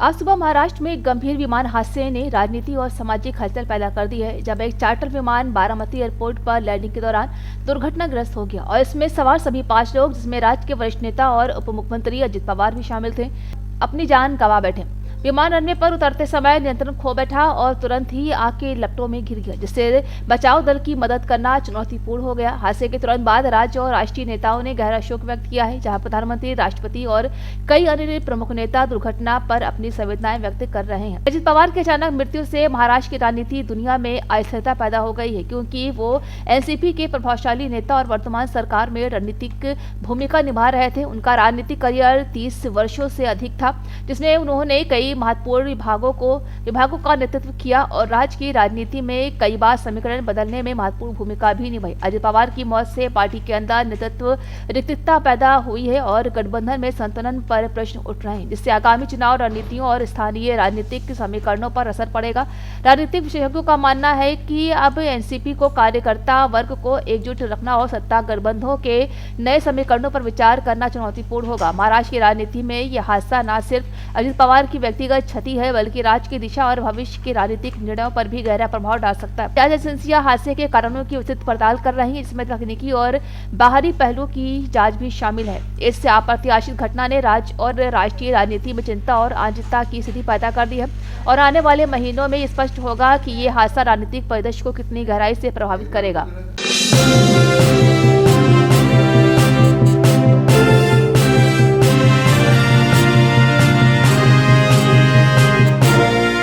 आज सुबह महाराष्ट्र में एक गंभीर विमान हादसे ने राजनीति और सामाजिक हलचल पैदा कर दी है, जब एक चार्टर विमान बारामती एयरपोर्ट पर लैंडिंग के दौरान दुर्घटनाग्रस्त हो गया और इसमें सवार सभी 5 लोग, जिसमें राज्य के वरिष्ठ नेता और उप मुख्यमंत्री अजित पवार भी शामिल थे, अपनी जान गंवा बैठे। विमान रनवे पर उतरते समय नियंत्रण खो बैठा और तुरंत ही आग के लपटों में घिर गया, जिससे बचाव दल की मदद करना चुनौतीपूर्ण हो गया। हादसे के तुरंत बाद राज्य और राष्ट्रीय नेताओं ने गहरा शोक व्यक्त किया है, जहां प्रधानमंत्री, राष्ट्रपति और कई अन्य प्रमुख नेता दुर्घटना पर अपनी संवेदनाएं व्यक्त कर रहे हैं। अजित पवार की अचानक मृत्यु से महाराष्ट्र की राजनीति दुनिया में अस्थिरता पैदा हो गई है, क्योंकि वो एनसीपी के प्रभावशाली नेता और वर्तमान सरकार में रणनीतिक भूमिका निभा रहे थे। उनका राजनीतिक करियर 30 वर्षों से अधिक था, जिसमें उन्होंने कई महत्वपूर्ण विभागों का नेतृत्व किया और राज्य की राजनीति में कई बार समीकरण बदलने में महत्वपूर्ण भूमिका भी निभाई। अजित पवार की मौत से पार्टी के अंदर नेतृत्व रिक्तता पैदा हुई है और गठबंधन में संतुलन पर प्रश्न उठ रहे हैं, जिससे आगामी चुनाव रणनीतियों और स्थानीय राजनीतिक समीकरणों पर असर पड़ेगा। राजनीतिक विशेषज्ञों का मानना है कि अब एनसीपी को कार्यकर्ता वर्ग को एकजुट रखना और सत्ता गठबंधनों के नए समीकरणों पर विचार करना चुनौतीपूर्ण होगा। महाराष्ट्र की राजनीति में यह हादसा न सिर्फ अजित पवार की व्यक्तिगत क्षति है, बल्कि राज्य की दिशा और भविष्य के राजनीतिक निर्णयों पर भी गहरा प्रभाव डाल सकता है। जांच एजेंसियां हादसे के कारणों की उचित पड़ताल कर रही हैं, इसमें तकनीकी और बाहरी पहलुओं की जांच भी शामिल है। इस अप्रत्याशित घटना ने राज्य और राष्ट्रीय राजनीति में चिंता और अनिश्चितता की स्थिति पैदा कर दी है और आने वाले महीनों में स्पष्ट होगा कि ये हादसा राजनीतिक परिदृश्य को कितनी गहराई से प्रभावित करेगा।